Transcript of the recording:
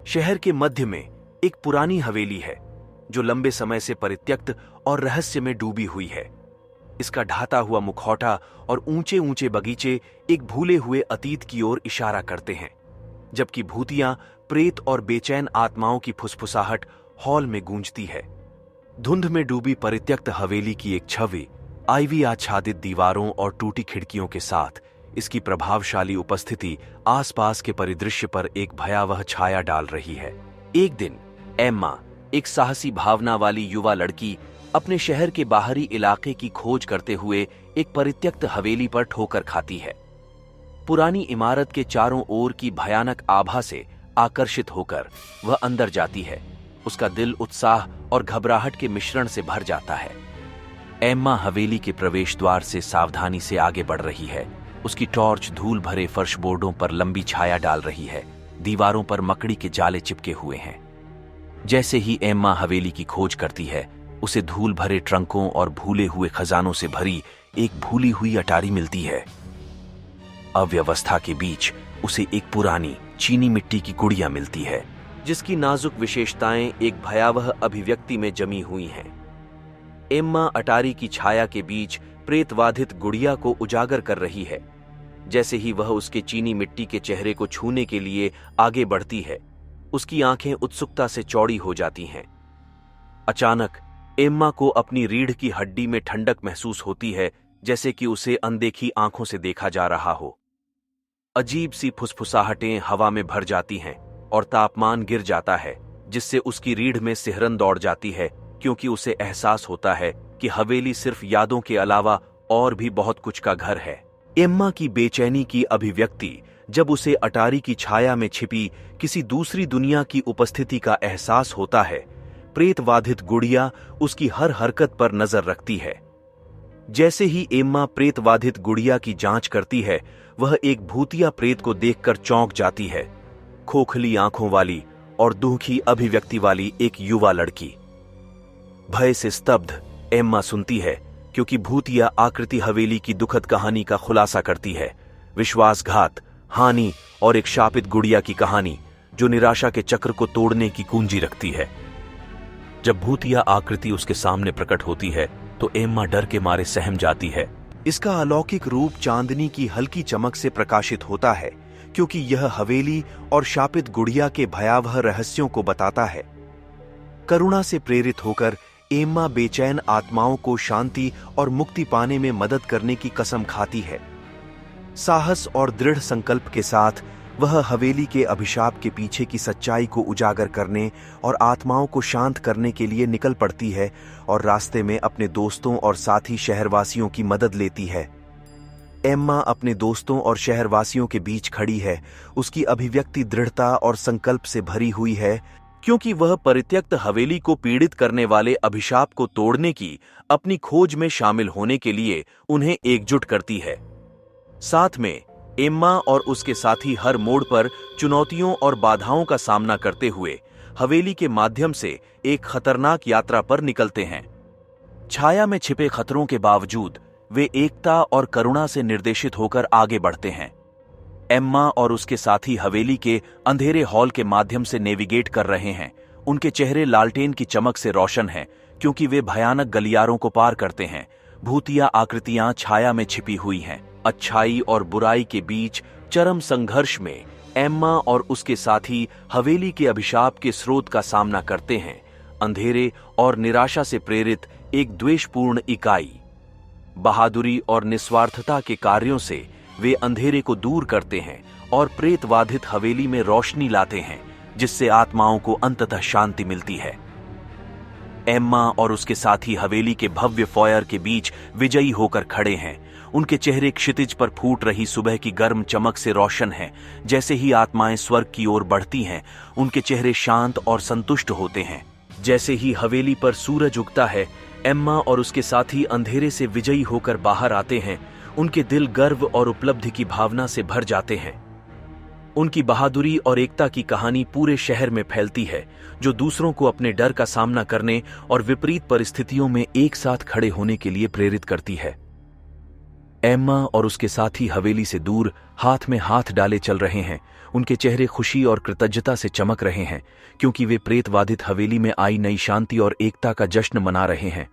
शहर के मध्य में एक पुरानी हवेली है जो लंबे समय से परित्यक्त और रहस्य में डूबी हुई है। इसका ढाता हुआ मुखौटा और ऊंचे ऊंचे बगीचे एक भूले हुए अतीत की ओर इशारा करते हैं, जबकि भूतियां, प्रेत और बेचैन आत्माओं की फुसफुसाहट हॉल में गूंजती है। धुंध में डूबी परित्यक्त हवेली की एक छवि आईवी आच्छादित दीवारों और टूटी खिड़कियों के साथ इसकी प्रभावशाली उपस्थिति आसपास के परिदृश्य पर एक भयावह छाया डाल रही है। एक दिन एम्मा, एक साहसी भावना वाली युवा लड़की, अपने शहर के बाहरी इलाके की खोज करते हुए एक परित्यक्त हवेली पर ठोकर खाती है। पुरानी इमारत के चारों ओर की भयानक आभा से आकर्षित होकर वह अंदर जाती है। उसका दिल उत्साह और घबराहट के मिश्रण से भर जाता है। एम्मा हवेली के प्रवेश द्वार से सावधानी से आगे बढ़ रही है। उसकी टॉर्च धूल भरे फर्श बोर्डों पर लंबी छाया डाल रही है। दीवारों पर मकड़ी के जाले चिपके हुए हैं। जैसे ही एम्मा हवेली की खोज करती है, उसे धूल भरे ट्रंकों और भूले हुए खजानों से भरी एक भूली हुई अटारी मिलती है। अव्यवस्था के बीच उसे एक पुरानी चीनी मिट्टी की गुड़िया मिलती है, जिसकी नाजुक विशेषताएं एक भयावह अभिव्यक्ति में जमी हुई हैं। एम्मा अटारी की छाया के बीच प्रेतवाधित गुड़िया को उजागर कर रही है। जैसे ही वह उसके चीनी मिट्टी के चेहरे को छूने के लिए आगे बढ़ती है, उसकी आंखें उत्सुकता से चौड़ी हो जाती हैं। अचानक एम्मा को अपनी रीढ़ की हड्डी में ठंडक महसूस होती है, जैसे कि उसे अनदेखी आंखों से देखा जा रहा हो। अजीब सी फुसफुसाहटें हवा में भर जाती हैं और तापमान गिर जाता है, जिससे उसकी रीढ़ में सिहरन दौड़ जाती है, क्योंकि उसे एहसास होता है कि हवेली सिर्फ यादों के अलावा और भी बहुत कुछ का घर है। एम्मा की बेचैनी की अभिव्यक्ति जब उसे अटारी की छाया में छिपी किसी दूसरी दुनिया की उपस्थिति का एहसास होता है। प्रेतवाधित गुड़िया उसकी हर हरकत पर नजर रखती है। जैसे ही एम्मा प्रेतवाधित गुड़िया की जांच करती है, वह एक भूतिया प्रेत को देखकर चौंक जाती है। खोखली आंखों वाली और दुखी अभिव्यक्ति वाली एक युवा लड़की। भय से स्तब्ध एम्मा सुनती है, क्योंकि भूतिया आकृति हवेली की दुखद कहानी का खुलासा करती है। विश्वासघात, हानि और एक शापित गुड़िया की कहानी जो निराशा के चक्र को तोड़ने की कुंजी रखती है। जब भूतिया आकृति उसके सामने प्रकट होती है तो एम्मा डर के मारे सहम जाती है। इसका अलौकिक रूप चांदनी की हल्की चमक से प्रकाशित होता है, क्योंकि यह हवेली और शापित गुड़िया के भयावह रहस्यों को बताता है। करुणा से प्रेरित होकर एम्मा बेचैन आत्माओं को शांति और मुक्ति पाने में मदद करने की कसम खाती है। साहस और दृढ़ संकल्प के साथ वह हवेली के अभिशाप के पीछे की सच्चाई को उजागर करने और आत्माओं को शांत करने के लिए निकल पड़ती है और रास्ते में अपने दोस्तों और साथी शहरवासियों की मदद लेती है। एम्मा अपने दोस्तों और शहरवासियों के बीच खड़ी है। उसकी अभिव्यक्ति दृढ़ता और संकल्प से भरी हुई है, क्योंकि वह परित्यक्त हवेली को पीड़ित करने वाले अभिशाप को तोड़ने की अपनी खोज में शामिल होने के लिए उन्हें एकजुट करती है। साथ में एम्मा और उसके साथी हर मोड़ पर चुनौतियों और बाधाओं का सामना करते हुए हवेली के माध्यम से एक खतरनाक यात्रा पर निकलते हैं। छाया में छिपे खतरों के बावजूद वे एकता और करुणा से निर्देशित होकर आगे बढ़ते हैं। एम्मा और उसके साथी हवेली के अंधेरे हॉल के माध्यम से नेविगेट कर रहे हैं। उनके चेहरे लालटेन की चमक से रोशन हैं, क्योंकि वे भयानक गलियारों को पार करते हैं। भूतिया आकृतियां छाया में छिपी हुई हैं। अच्छाई और बुराई के बीच चरम संघर्ष में एम्मा और उसके साथी हवेली के अभिशाप के स्रोत का सामना करते हैं। अंधेरे और निराशा से प्रेरित एक द्वेषपूर्ण इकाई। बहादुरी और निस्वार्थता के कार्यों से वे अंधेरे को दूर करते हैं और प्रेतवाधित हवेली में रोशनी लाते हैं, जिससे आत्माओं को अंततः शांति मिलती है। एम्मा और उसके साथी हवेली के भव्य फॉयर के बीच विजयी होकर खड़े हैं। उनके चेहरे क्षितिज पर फूट रही सुबह की गर्म चमक से रोशन हैं। जैसे ही आत्माएं स्वर्ग की ओर बढ़ती हैं, उनके चेहरे शांत और संतुष्ट होते हैं। जैसे ही हवेली पर सूरज उगता है, एम्मा और उसके साथी अंधेरे से विजयी होकर बाहर आते हैं। उनके दिल गर्व और उपलब्धि की भावना से भर जाते हैं। उनकी बहादुरी और एकता की कहानी पूरे शहर में फैलती है, जो दूसरों को अपने डर का सामना करने और विपरीत परिस्थितियों में एक साथ खड़े होने के लिए प्रेरित करती है। एम्मा और उसके साथी हवेली से दूर हाथ में हाथ डाले चल रहे हैं। उनके चेहरे खुशी और कृतज्ञता से चमक रहे हैं, क्योंकि वे प्रेतवाधित हवेली में आई नई शांति और एकता का जश्न मना रहे हैं।